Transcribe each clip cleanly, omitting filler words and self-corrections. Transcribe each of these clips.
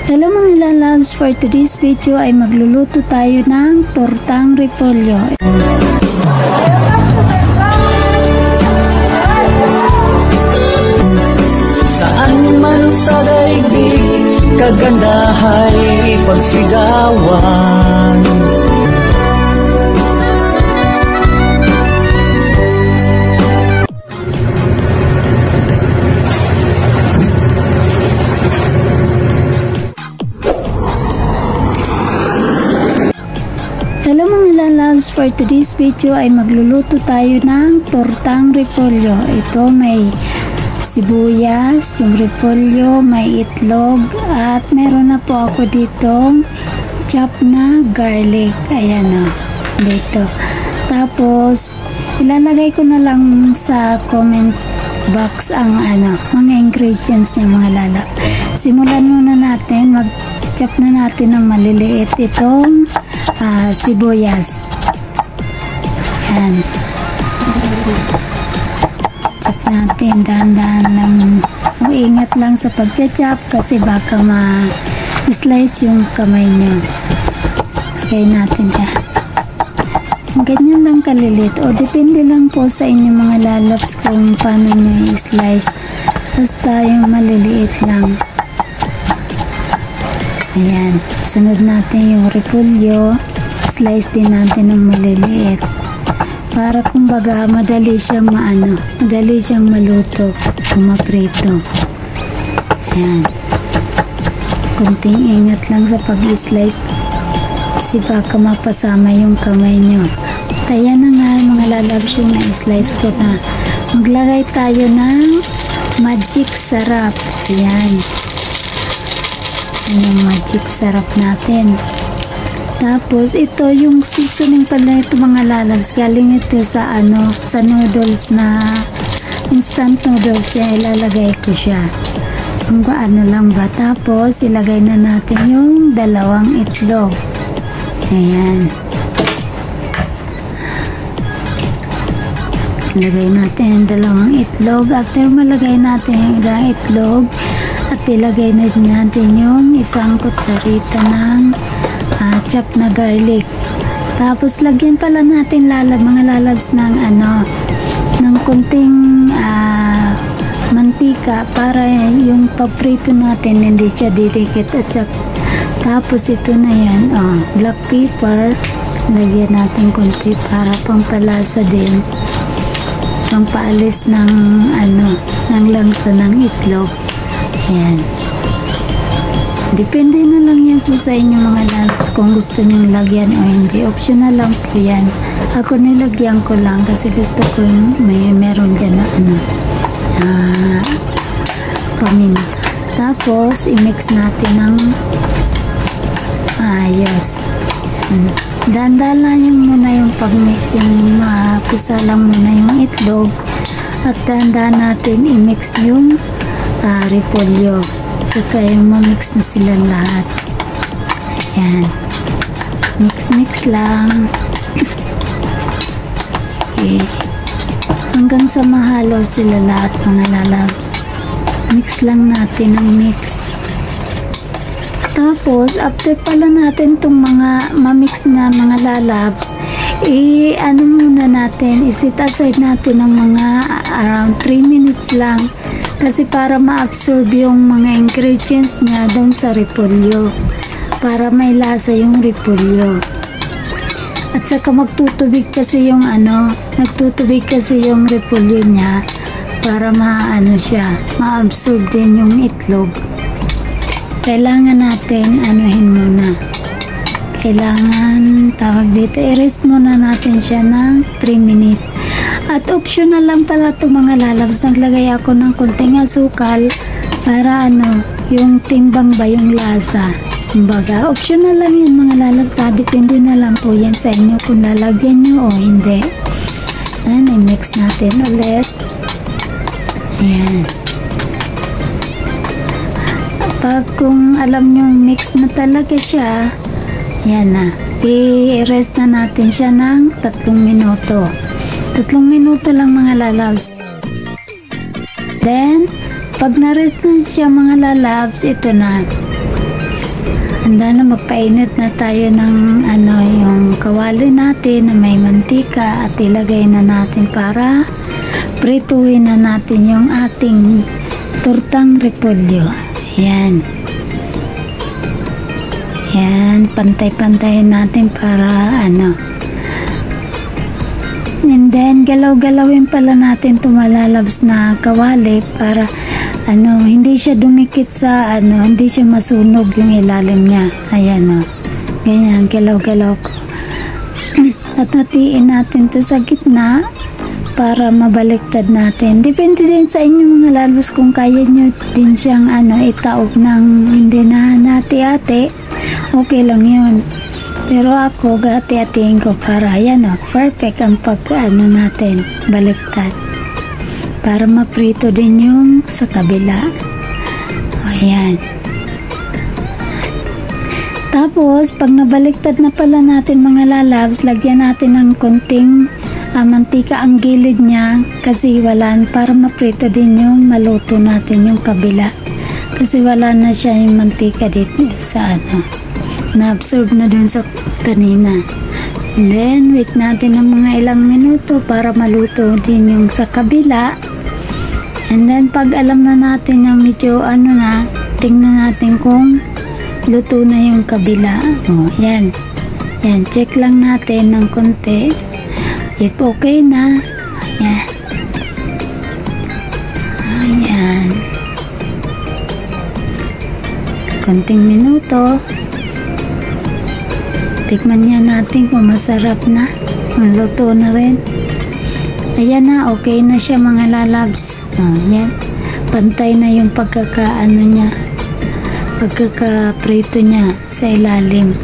Hello mga lalabs, for today's video ay magluluto tayo ng tortang repolyo. Saan man sa daigdig, kagandahay pagsigawan. Hello mga lalabs, for today's video ay magluluto tayo ng tortang repolyo. Ito may sibuyas, yung repolyo, may itlog, at meron na po ako ditong chop na garlic. Ayan o, dito. Tapos, ilalagay ko na lang sa comment box ang mga ingredients niya mga lalab. Simulan muna natin, mag-chop na natin ng maliliit itong sibuyas. Yan. Chop natin, dahan-dahan lang. Ingat lang sa pag-chop kasi baka ma-slice yung kamay nyo. Lagay natin yan. Ganyan lang kalilit. O depende lang po sa inyo mga lalabs kung paano nyo i-slice. Basta yung maliliit lang. Ayan, sunod natin yung repolyo, slice din natin ng maliliit para kumbaga madali siyang madali siyang maluto o maprito. Ayan, konting ingat lang sa pag-slice kasi baka mapasama yung kamay nyo. At ayan na nga mga lalabs yung na-slice ko na. Maglagay tayo ng magic sarap. Ayan, yung magic sarap natin. Tapos ito yung seasoning pala ito mga lalabs, galing ito sa sa noodles na instant noodles siya, ilalagay ko siya ang lang ba. Tapos ilagay na natin yung dalawang itlog. Ayan, ilagay natin yung dalawang itlog. After malagay natin yung ilang itlog at ilagay na din natin yung isang kutsarita ng chop na garlic. Tapos lagyan pala natin mga lalabs ng ng konting mantika para yung paprito natin hindi siya didikit. At tapos ito na yan, black pepper, lagyan natin konti para pampalasa din, pampaalis ng ng langsa ng itlog. Ayan. Depende na lang yan po sa inyo mga lalabs kung gusto nyo lagyan o hindi. Optional lang po yan. Ako nilagyan ko lang kasi gusto ko meron dyan na paminta. Tapos i-mix natin ng ayos. Dahan-dahan lang muna yung pag-mix, yung pusa lang muna yung itlog at dahan-dahan natin i-mix yung repolyo. Kaya ma-mix na sila lahat. Ayan. Mix lang. Sige. Hanggang sa mahalo sila lahat mga lalabs. Mix lang natin ang mix. Tapos, after pala natin itong mga ma-mix na mga lalabs, muna natin, i-set aside natin ng mga around 3 minutes lang. Kasi para ma-absorb yung mga ingredients niya doon sa repolyo. Para may lasa yung repolyo. At saka magtutubig kasi yung nagtutubig kasi yung repolyo niya para ma-absorb din yung itlog. Kailangan natin muna. Kailangan i-rest muna natin siya ng 3 minutes. At optional lang pala ito mga lalabs. Naglagay ako ng konting asukal para yung timbang ba yung lasa. Kumbaga, optional lang yan mga lalabs. Depende na lang po yan sa inyo kung lalagyan nyo o hindi. Ayan, i-mix natin ulit. Ayan. Pag kung alam nyo mix na talaga siya, yan na. I-rest na natin siya ng 3 minuto. 3 minuto lang mga lalabs. Then, pag na-rest na siya mga lalabs, ito na. Handa na, magpainit na tayo ng yung kawali natin na may mantika at ilagay na natin para prituhin na natin yung ating tortang repolyo. Yan. Yan, pantay-pantayin natin para and then galaw-galawin pala natin tumalalabs na kawali para hindi siya dumikit sa hindi siya masunog yung ilalim niya. Ayan ganyan, galaw-galaw ko. At hatiin natin to sa gitna para mabaliktad natin. Depende din sa inyo mga lalabs kung kaya nyo din siyang itaog ng hindi na hati-hati. Okay lang yun. Pero ako, gati-hatiin ko para perfect ang natin, baliktad. Para maprito din yung sa kabila. Ayan. Tapos, pag nabaliktad na pala natin mga lalabs, lagyan natin ng konting mantika ang gilid niya kasi para maprito din yung maluto natin yung kabila. Kasi wala na siya yung mantika dito sa na-absorb na dun sa kanina. And then, wait natin ng mga ilang minuto para maluto din yung sa kabila. And then, pag alam na natin na medyo tingnan natin kung luto na yung kabila. Yan. Yan, check lang natin ng konti. If okay na, yan. Ayan. Konting minuto. Tikman niya natin kung masarap na. Luto na rin. Ayan na, okay na siya mga lalabs. Yan. Pantay na yung niya. Pagkakaprito niya sa ilalim.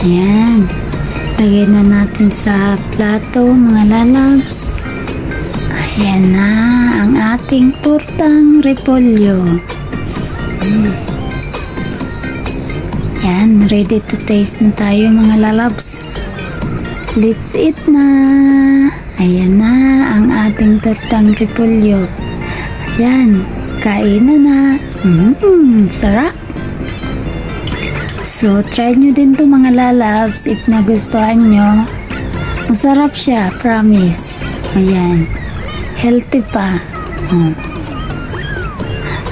Ayan. Lagay na natin sa plato mga lalabs. Ayan na ang ating tortang repolyo. Yan, ready to taste na tayo mga lalabs. Let's eat na. Ayan na ang ating tortang repolyo. Ayan, kainan na. Sarap. So, try nyo din to mga lalabs if nagustuhan nyo. Masarap siya, promise. Ayan, healthy pa.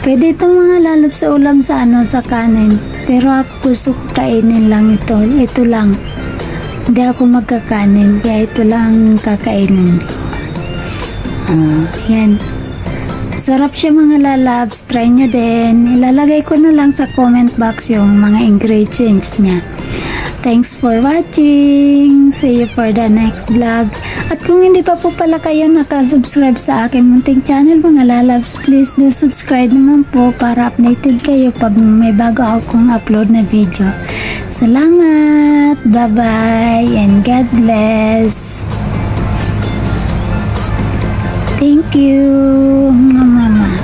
Pwede itong mga lalabs sa ulam sa kanin. Pero ako gusto ko kainin lang ito. Ito lang. Hindi ako magkakanin. Kaya ito lang kakainin ko. Yan. Sarap siya mga lalabs. Try nyo din. Ilalagay ko na lang sa comment box yung mga ingredients niya. Thanks for watching. See you for the next vlog. At kung hindi pa po pala kayo nakasubscribe sa aking munting channel mga lalabs, please do subscribe naman po para updated kayo pag may bago akong upload na video. Salamat! Bye-bye and God bless! Thank you, Mama.